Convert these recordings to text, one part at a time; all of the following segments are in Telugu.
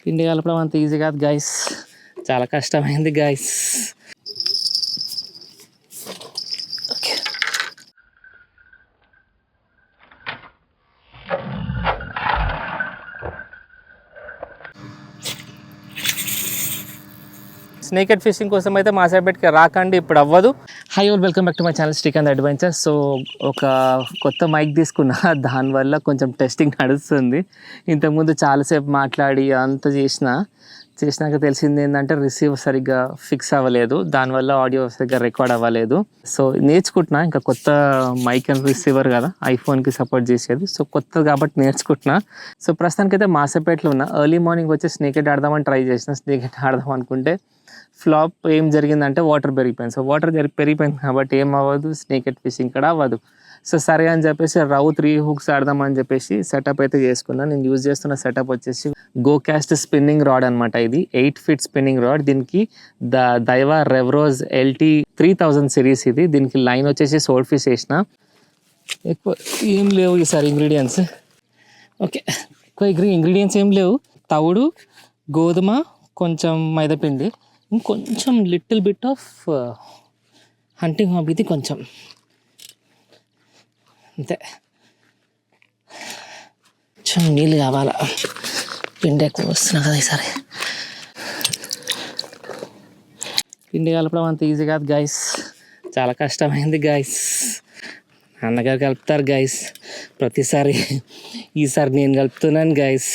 పిండి కలపడం అంత ఈజీ కాదు గైస్, చాలా కష్టమైంది గైస్. ఓకే, స్నేకెడ్ ఫిషింగ్ కోసం అయితే మా సైడ్ పెట్టుకు రాకండి, ఇప్పుడు అవ్వదు. High all, welcome back to my channel Srikanth adventures. So ఒక కొత్త మైక్ తీసుకున్నా, దానివల్ల కొంచెం టెస్టింగ్ నడుస్తుంది. ఇంతకుముందు చాలాసేపు మాట్లాడి అంత చేసినాక తెలిసింది ఏంటంటే రిసీవర్ సరిగ్గా ఫిక్స్ అవ్వలేదు, దానివల్ల ఆడియో సరిగ్గా రికార్డ్ అవ్వలేదు. సో నేర్చుకుంటున్నా, ఇంకా కొత్త మైక్ అండ్ రిసీవర్ కదా ఐఫోన్కి సపోర్ట్ చేసేది. సో కొత్తది కాబట్టి నేర్చుకుంటున్నా. సో ప్రస్తుతానికైతే మాసేపేటలో ఉన్నా. ఎర్లీ మార్నింగ్ వచ్చి స్నేకెడ్ ఆడదామని ట్రై చేసిన. స్నేకెడ్ ఆడదాం అనుకుంటే ఫ్లాప్ ఏం జరిగిందంటే వాటర్ పెరిగిపోయింది. సో వాటర్ పెరిగిపోయింది కాబట్టి ఏం అవ్వదు, స్నేకెడ్ ఫిషింగ్ కూడా అవ్వదు. సో సరే అని చెప్పేసి రౌ 3 హుక్స్ ఆడదామని చెప్పేసి సెటప్ అయితే చేసుకున్నాను. నేను యూజ్ చేస్తున్న సెటప్ వచ్చేసి గో క్యాస్ట్ స్పిన్నింగ్ రాడ్ అనమాట. ఇది 8 feet స్పిన్నింగ్ రాడ్. దీనికి దైవా రెవ్రోజ్ LT 3000 సిరీస్ ఇది. దీనికి లైన్ వచ్చేసి సోల్డ్ ఫిష్ వేసిన. ఎక్కువ ఏం లేవు ఈసారి ఇంగ్రీడియంట్స్. ఓకే, ఎక్కువ ఇంగ్రీడియంట్స్ ఏం లేవు. తవుడు, గోధుమ, కొంచెం మైదాపిండి, ఇంకొంచెం లిటిల్ బిట్ ఆఫ్ హంటింగ్ హాబీది కొంచెం, అంతే. కొంచెం నీళ్ళు కావాలా, పిండి ఎక్కువ వస్తున్నా కదా ఈసారి. పిండి కలపడం అంత ఈజీ కాదు గైస్, చాలా కష్టమైంది గైస్. అన్నగారు కలుపుతారు గైస్ ప్రతిసారి, ఈసారి నేను కలుపుతున్నాను గైస్.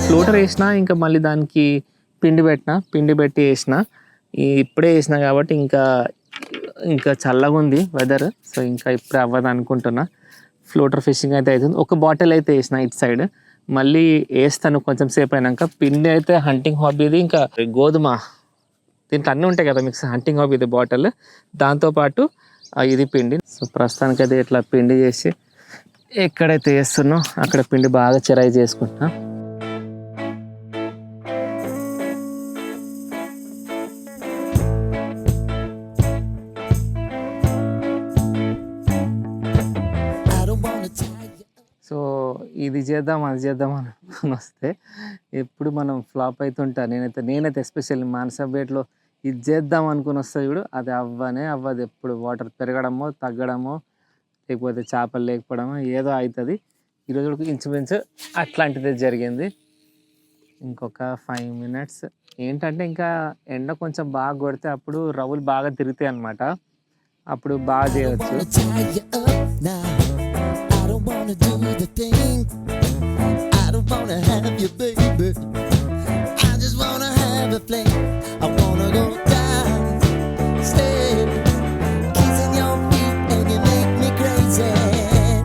ఫ్లోటర్ వేసిన, ఇంకా మళ్ళీ దానికి పిండి పెట్టి వేసిన. ఇప్పుడే వేసిన కాబట్టి ఇంకా చల్లగా ఉంది వెదర్. సో ఇంకా ఇప్పుడే అవ్వదు అనుకుంటున్నా. ఫ్లోటర్ ఫిషింగ్ అయితే అవుతుంది. ఒక బాటిల్ అయితే వేసిన ఇటు సైడ్, మళ్ళీ వేస్తాను కొంచెం సేపు అయినాక. పిండి అయితే హంటింగ్ హాబీది, ఇంకా గోధుమ, దీంట్లో అన్నీ ఉంటాయి కదా మిక్స్. హంటింగ్ హాబీది బాటిల్, దాంతోపాటు ఇది పిండి. సో ప్రస్తుతానికి అయితే ఇట్లా పిండి చేసి ఎక్కడైతే వేస్తున్నో అక్కడ పిండి బాగా చెరాయి చేసుకుంటున్నా. సో ఇది చేద్దాం అది చేద్దాం అనుకుని వస్తే ఎప్పుడు మనం ఫ్లాప్ అవుతుంటా. నేనైతే ఎస్పెషల్లీ మానసబేట్లో ఇది చేద్దాం అనుకుని వస్తే చూడు, అది అవ్వదు. ఎప్పుడు వాటర్ పెరగడమో తగ్గడమో, లేకపోతే చేపలు లేకపోవడమో ఏదో అవుతుంది. ఈరోజు ఇంచుమించు అట్లాంటిదే జరిగింది. ఇంకొక 5 minutes ఏంటంటే, ఇంకా ఎండ కొంచెం బాగా కొడితే అప్పుడు రవ్వులు బాగా తిరుగుతాయి అన్నమాట, అప్పుడు బాగా చేయవచ్చు. Wanna do the thing, I don't wanna have you baby, I just wanna have a fling, I wanna go down, stay, kissing your feet and you make me crazy, yeah.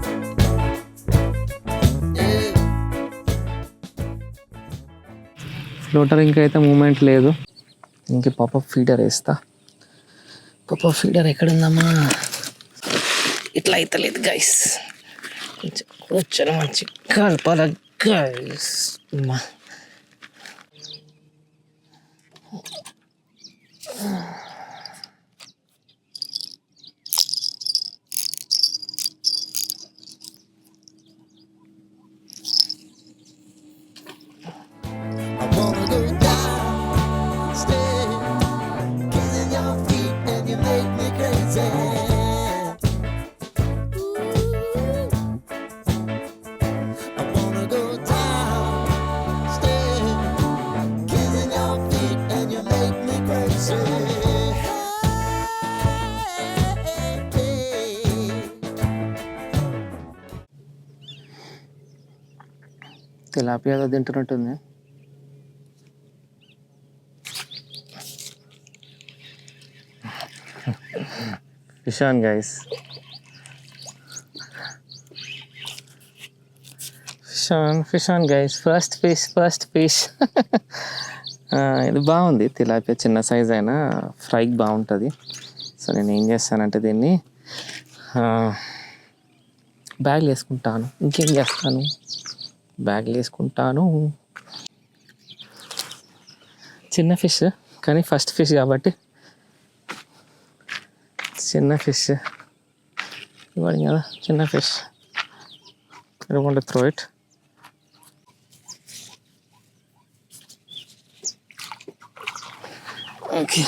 Floater ఇంకైతే మూమెంట్ లేదు. ఇంక పాపప్ ఫీడర్ వేస్తా. పాపప్ ఫీడర్ ఎక్కడుందమ్మా? ఇట్లా అయితే లేదు గైస్, కొంచెం మంచి కలపాల గైస్. తిలాపియాతో తింటున్నట్టుంది. Fish on guys, fish on guys. First fish ఇది బాగుంది. తిలాపియా చిన్న సైజ్ అయినా ఫ్రైకి బాగుంటుంది. సో నేను ఏం చేస్తానంటే దీన్ని బ్యాగ్లు వేసుకుంటాను, ఇంకేం చేస్తాను. బ్యాగ్లో వేసుకుంటాను. చిన్న ఫిష్ కానీ ఫస్ట్ ఫిష్ కాబట్టి చిన్న ఫిష్ ఇవ్వండి కదా, చిన్న fish. I don't want to throw it. Okay.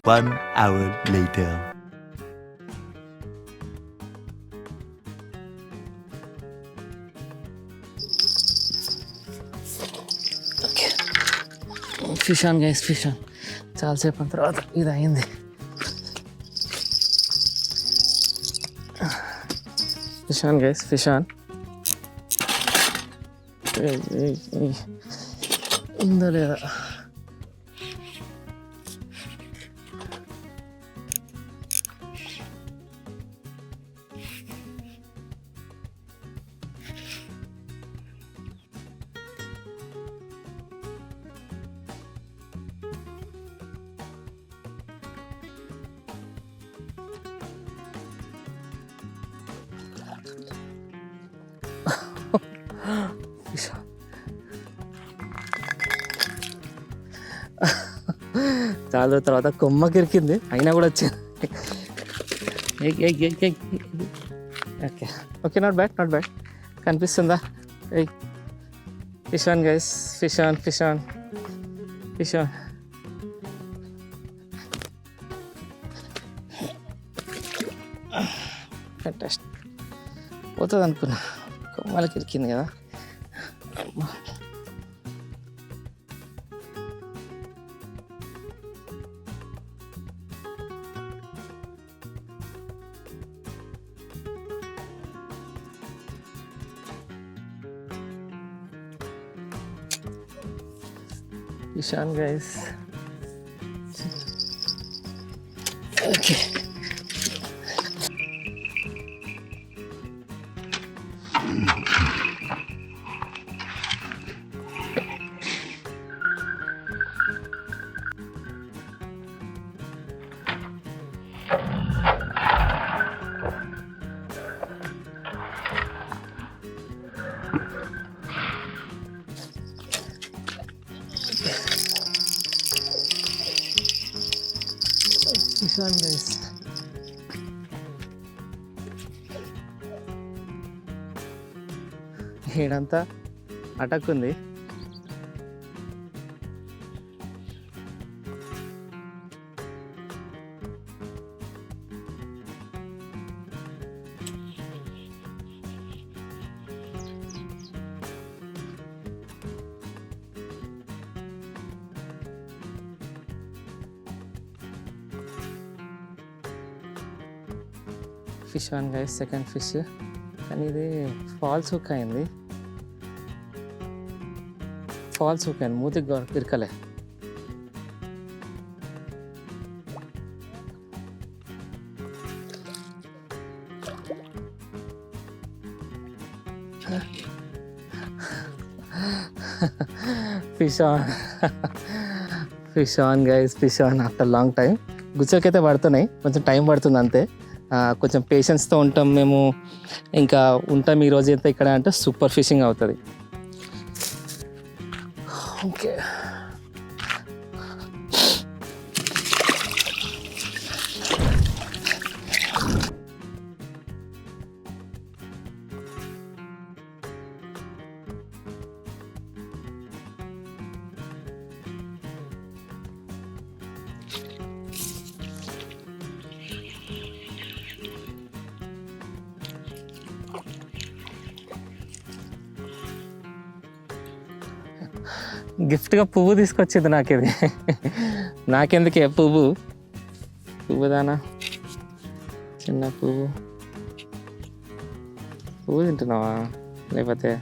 1 hour later. Okay. Fish on guys, fish on. చాలాసేపు అయిన తర్వాత ఇది అయింది. Fish on guys, fish on. ఉందా లేదా? చాలా తర్వాత కొమ్మకి ఇరికింది, అయినా కూడా వచ్చింది. Okay okay, not bad not bad. కనిపిస్తుందా? Fish on guys, fish on fish on fish on. Test పోతుంది అనుకున్నా, కొమ్మలకి ఇరికింది కదా. Fish on guys. Okay. Fish on guys. ఈడంతా అటాక్ ఉంది. Fish on guys, second fish. కానీ ఇది ఫాల్స్ హుక్ అయింది, ఫాల్స్ హుక్ అయింది, మూతికి ఇరకలే. Fish on, fish on guys, fish on after long time. గుచ్చలకైతే పడుతున్నాయి, కొంచెం టైం పడుతుంది అంతే. కొంచెం పేషెన్స్తో ఉంటాం మేము, ఇంకా ఉంటాం ఈ రోజు అయితే ఇక్కడ అంటే సూపర్ ఫిషింగ్ అవుతుంది. ఓకే గిఫ్ట్గా పువ్వు తీసుకొచ్చింది నాకు ఇది. నాకెందుకే పువ్వు, పువ్వుదానా, చిన్న పువ్వు. పువ్వు తింటున్నావా లేకపోతే?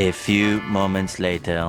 A few moments later.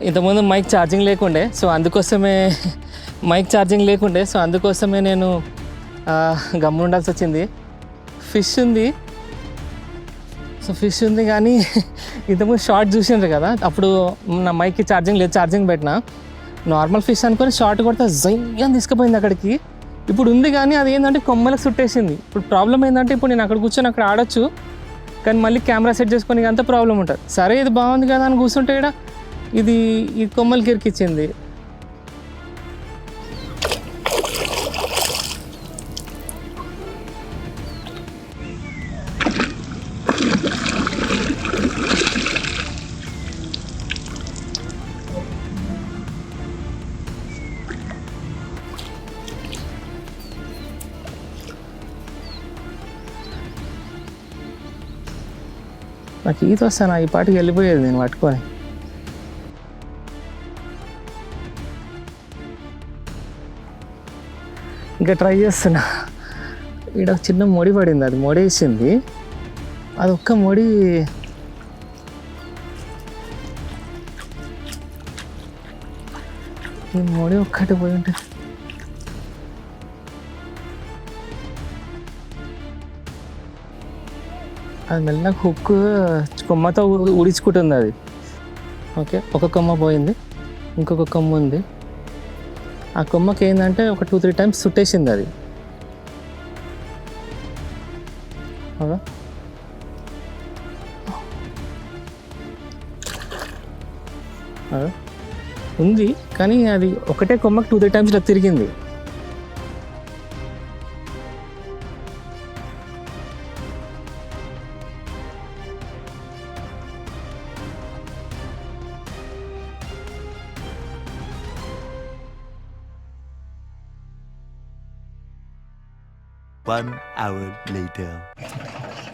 ఇంతకుముందు మైక్ ఛార్జింగ్ లేకుండే, సో అందుకోసమే నేను గమ్మున ఉండాల్సి వచ్చింది. ఫిష్ ఉంది కానీ ఇంతకుముందు షార్ట్ చూసిండ్రు కదా, అప్పుడు నా మైక్కి ఛార్జింగ్ లేదు, ఛార్జింగ్ పెట్టినా నార్మల్ ఫిష్ అనుకొని షార్ట్ కొడితే జయ్యం తీసుకుపోయింది అక్కడికి. ఇప్పుడు ఉంది కానీ అది ఏంటంటే కొమ్మలకు చుట్టేసింది. ఇప్పుడు ప్రాబ్లం ఏంటంటే ఇప్పుడు నేను అక్కడ కూర్చొని అక్కడ ఆడొచ్చు, కానీ మళ్ళీ కెమెరా సెట్ చేసుకొని అంత ప్రాబ్లం ఉంటుంది. సరే ఇది బాగుంది కదా అని కూర్చుంటే ఇక్కడ ఇది ఈ కొమ్మలకి ఇరికిచ్చింది. నాకు ఈత వస్తాను, ఈ పాటికి వెళ్ళిపోయేది నేను పట్టుకొని. ఇంకా ట్రై చేస్తున్నా. ఇక్కడ చిన్న మొడి పడింది, అది మొడేసింది. అది ఒక్క మొడి ఈ మొడి ఒక్కటి పోయి ఉంటుంది. అది మెల్లగా హుక్ కొమ్మతో ఉడించుకుంటుంది అది. ఓకే, ఒక కొమ్మ పోయింది, ఇంకొక కొమ్మ ఉంది. ఆ కొమ్మకి ఏంటంటే ఒక 2-3 టైమ్స్ చుట్టేసింది అది. ఉంది కానీ అది ఒకటే కొమ్మకి 2-3 టైమ్స్ ఇలా తిరిగింది. One hour later.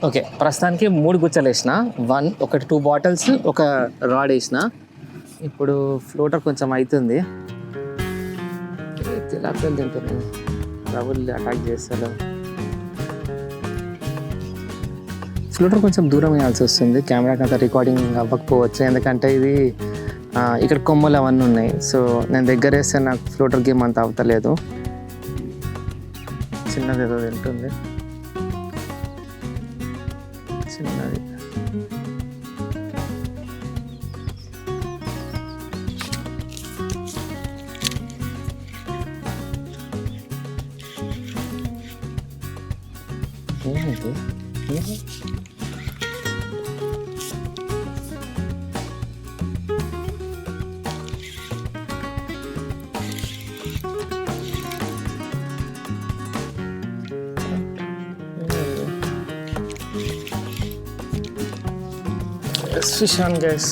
ఓకే, ప్రస్తుతానికి 3 గుచ్చలు వేసిన, ఒకటి 2 బాటిల్స్, ఒక రాడ్ వేసిన. ఇప్పుడు ఫ్లోటర్ కొంచెం అవుతుంది. తిలాపియలు తింటున్నాను, రవ్వులు అటాక్ చేస్తారు. ఫ్లోటర్ కొంచెం దూరం వేయాల్సి వస్తుంది, కెమెరాకి అంత రికార్డింగ్ అవ్వకపోవచ్చు, ఎందుకంటే ఇది ఇక్కడ కొమ్మలు అవన్నీ ఉన్నాయి. సో నేను దగ్గర వేస్తే నాకు ఫ్లోటర్ గేమ్ అంత అవుతలేదు. చిన్నది ఏదో తింటుంది, చిన్నది. ఏమిటి ఫిష్ ఆన్ గైస్.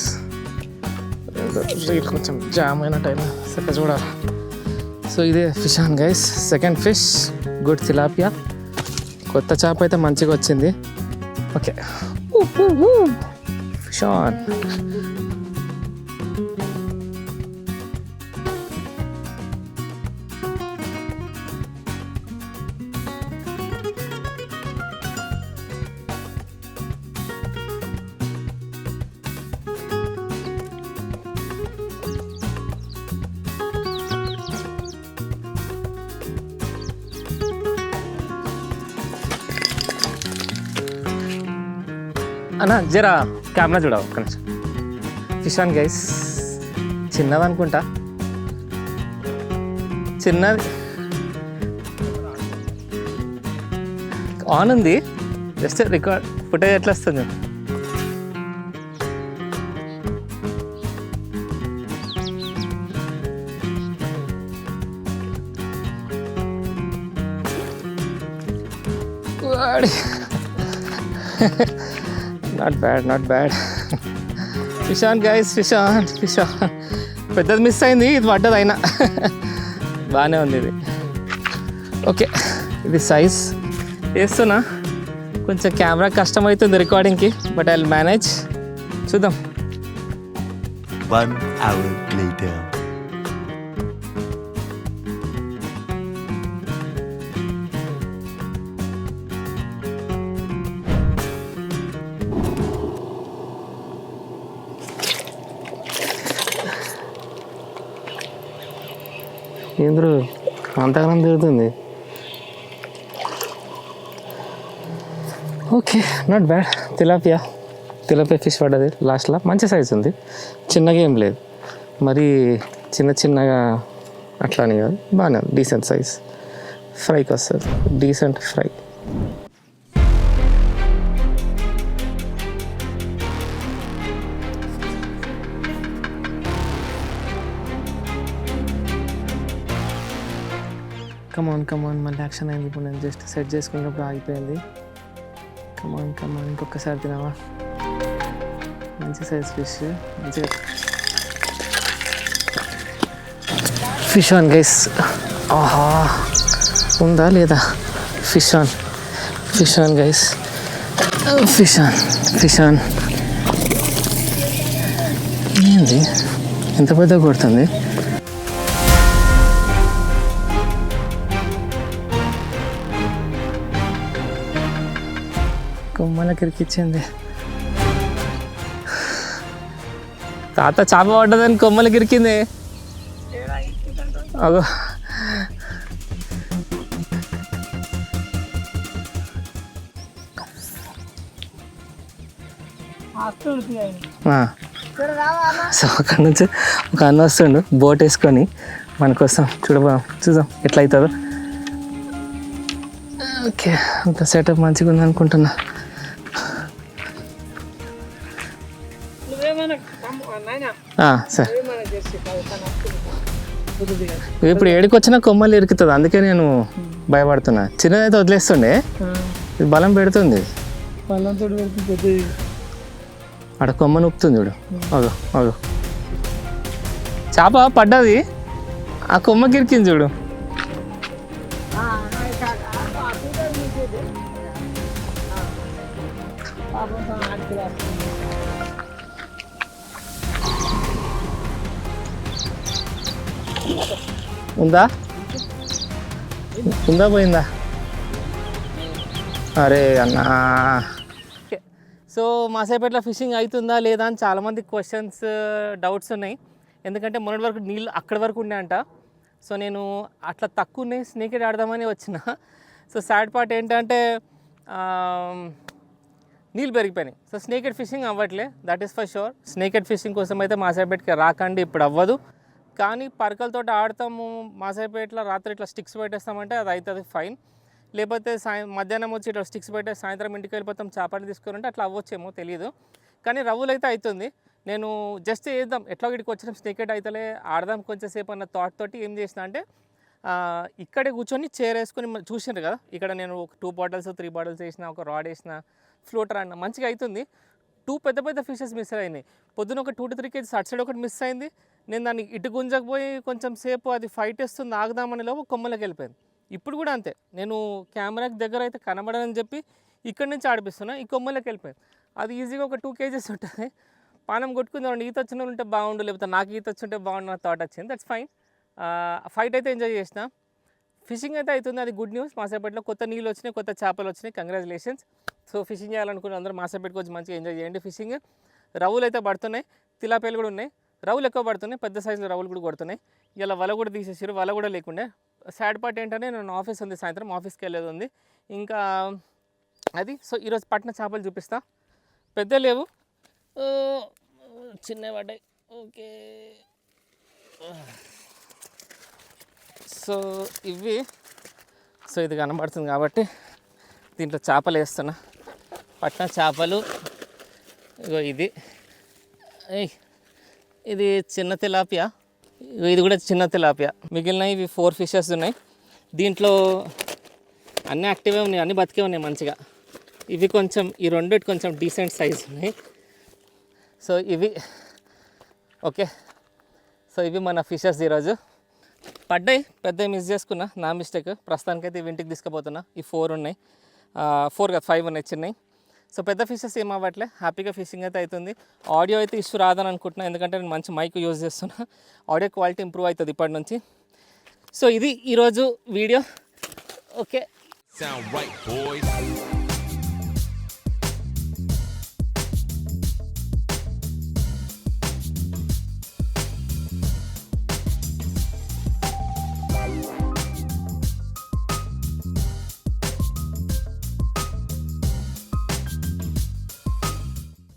రీల్ కొంచెం జామ్ అయిన టైం సెట్ చూడాలి. సో ఇదే fish on guys, second fish, good tilapia. కొత్త చేప అయితే మంచిగా వచ్చింది. Okay, fish on. అన్నా జరా కెమెరా చూడవు ఒక్క నిమిషం. ఫిష్ ఆన్ గైస్, చిన్నది అనుకుంటా, చిన్నది. ఆన్ ఉంది, జస్ట్ రికార్డ్ ఫుటేజ్ ఎట్లా వస్తుంది. Not bad fish on guys, fish on. పెద్దది మిస్ అయింది, ఇది పడ్డది అయినా బాగానే ఉంది ఇది. ఓకే, ఇది సైజ్ వేస్తున్నా. కొంచెం కెమెరా కష్టమవుతుంది రికార్డింగ్కి, బట్ ఐ విల్ మేనేజ్. చూద్దాం. 1 hour later. ఏంద్రు అంతగానం తిరుగుతుంది. Okay, not bad. Tilapia fish పడ్డది లాస్ట్లో. మంచి సైజ్ ఉంది, చిన్నగా ఏం లేదు, మరి చిన్నగా అట్లా అని కాదు, బాగానే ఉంది. Decent size. ఫ్రైకి వస్తుంది, డీసెంట్ ఫ్రై. కమాన్ మళ్ళీ యాక్షన్ అయింది. ఇప్పుడు నేను జస్ట్ సెట్ చేసుకున్నప్పుడు ఆగిపోయింది. కమాన్ ఇంకొకసారి తినావా? మంచి సైజ్ ఫిష్, మంచిగా ఫిష్ ఆన్ గైస్. ఆహా, ఉందా లేదా? Fish on guys, fish on. ఏంది ఎంత పెద్దగా కొడుతుంది? కొమ్మలకి ఇరికిచ్చింది. తాత చేప పడ్డదని కొమ్మలకి ఇరికింది. అగో సో అక్కడ నుంచి ఒక అన్న వస్తుండు బోట్ వేసుకొని మన కోసం. చూద్దాం ఎట్లా అవుతుందో. ఓకే, అంత సెటప్ మంచిగా ఉంది అనుకుంటున్నా. సార్ ఇప్పుడు ఏడికి వచ్చినా కొమ్మలు ఇరుకుతుంది, అందుకే నేను భయపడుతున్నా. చిన్నదైతే వదిలేస్తుండే, ఇది బలం పెడుతుంది. అక్కడ కొమ్మ నొప్పుతుంది చూడు. అగో చేప పడ్డది, ఆ కొమ్మకి ఇరికింది చూడు. ఉందా పోయిందా? అరే అన్నా. సో మాసేపేటలో ఫిషింగ్ అవుతుందా లేదా అని చాలామంది క్వశ్చన్స్, డౌట్స్ ఉన్నాయి. ఎందుకంటే మొన్నటి వరకు నీళ్ళు అక్కడి వరకు ఉన్నాయంట. సో నేను అట్లా తక్కువ ఉన్నాయి, స్నేకెడ్ ఆడదామని వచ్చిన. సో సాడ్ పార్ట్ ఏంటంటే నీళ్ళు పెరిగిపోయినాయి. సో స్నేకెడ్ ఫిషింగ్ అవ్వట్లే, that is for sure. Snakehead fishing కోసం అయితే మాసేపేటకి రాకండి, ఇప్పుడు అవ్వదు. కానీ పరకలతో ఆడతాము మాసేపేటలో, రాత్రి ఇట్లా స్టిక్స్ పెట్టేస్తామంటే అది అవుతుంది, ఫైన్. లేకపోతే మధ్యాహ్నం వచ్చి ఇట్లా స్టిక్స్ పెట్టే సాయంత్రం ఇంటికి వెళ్ళిపోతాం చేపలు తీసుకుని అట్లా అవ్వచ్చేమో తెలియదు. కానీ రవ్వులు అయితే అవుతుంది. నేను జస్ట్ చేద్దాం, ఎట్లా ఇక్కడికి వచ్చిన స్నేకెడ్ అవుతలే, ఆడదాం కొంచెంసేపు అన్న థాట్ తోటి ఏం చేసిన అంటే ఇక్కడే కూర్చొని చైర్ వేసుకొని చూసిండ్రు కదా, ఇక్కడ నేను ఒక 2 బాటిల్స్ 3 బాటిల్స్ వేసిన, ఒక రాడ్ వేసిన, ఫ్లోటర్ అన్న మంచిగా అవుతుంది. 2 పెద్ద ఫిషెస్ మిస్ అయినాయి. పొద్దున ఒక 2 to 3 kgs అటు సైడ్ ఒకటి మిస్ అయింది. నేను దాన్ని ఇటు గుంజకపోయి కొంచెం సేపు అది ఫైట్ వేస్తుంది ఆగుదామని లోపు కొమ్మలకి వెళ్ళిపోయింది. ఇప్పుడు కూడా అంతే, నేను కెమెరాకి దగ్గర అయితే కనబడదని చెప్పి ఇక్కడి నుంచి ఆడిపిస్తున్నా, ఈ కొమ్మలకి వెళ్ళిపోయింది. అది ఈజీగా ఒక 2 kgs ఉంటుంది. పానం కొట్టుకుందాం, ఈత వచ్చిన ఉంటే బాగుండు, లేకపోతే నాకు ఈత వచ్చి ఉంటే బాగుండు నా థాట్ వచ్చింది. That's fine. ఫైట్ అయితే ఎంజాయ్ చేసిన, ఫిషింగ్ అయితే అవుతుంది, అది గుడ్ న్యూస్. మాసేపేటలో కొత్త నీళ్ళు వచ్చినాయి, కొత్త చేపలు వచ్చినాయి, కంగ్రాచులేషన్స్. సో ఫిషింగ్ చేయాలనుకున్న అందరూ మాసేపేటకి వచ్చి మంచిగా ఎంజాయ్ చేయండి ఫిషింగ్. రవ్వులు అయితే పడుతున్నాయి, తిలాపేలు కూడా ఉన్నాయి. రవ్వులు ఎక్కువ పడుతున్నాయి, పెద్ద సైజులో రవ్వులు కూడా కొడుతున్నాయి. ఇలా వల కూడా తీసేసారు, వల కూడా లేకుండే. సాడ్ పార్ట్ ఏంటంటే నేను ఆఫీస్ ఉంది, సాయంత్రం ఆఫీస్కి వెళ్ళేది ఉంది ఇంకా అది. సో ఈరోజు పట్టిన చేపలు చూపిస్తా. పెద్ద లేవు, చిన్నవి పడ్డాయి. ఓకే, సో ఇవి, సో ఇది కనబడుతుంది కాబట్టి దీంట్లో చేపలు వేస్తున్నా. పట్టిన చేపలు ఇగో ఇది చిన్న తిలాపియా, ఇది కూడా చిన్న తిలాపియా. మిగిలిన ఇవి 4 ఫిషెస్ ఉన్నాయి. దీంట్లో అన్నీ యాక్టివే ఉన్నాయి, అన్నీ బతికే ఉన్నాయి మంచిగా. ఇవి కొంచెం ఈ రెండిటి కొంచెం డీసెంట్ సైజ్ ఉన్నాయి. సో ఇవి ఓకే. సో ఇవి మన ఫిషెస్ ఈరోజు పడ్డాయి. పెద్ద మిస్ చేసుకున్నా, నా మిస్టేక్. ప్రస్తుతానికైతే ఇవి ఇంటికి తీసుకుపోతున్నా. ఈ 4 ఉన్నాయి, 4 కాదు 5 ఉన్నాయి చిన్నవి. సో పెద్ద ఫిషెస్ ఏం అవ్వట్లే, హ్యాపీగా ఫిషింగ్ అయితే అవుతుంది. ఆడియో అయితే ఇష్యూ రాదని అనుకుంటున్నా, ఎందుకంటే నేను మంచి మైక్ యూజ్ చేస్తున్నా. ఆడియో క్వాలిటీ ఇంప్రూవ్ అవుతుంది ఇప్పటి నుంచి. సో ఇది ఈరోజు video. Okay. Sound right, boys.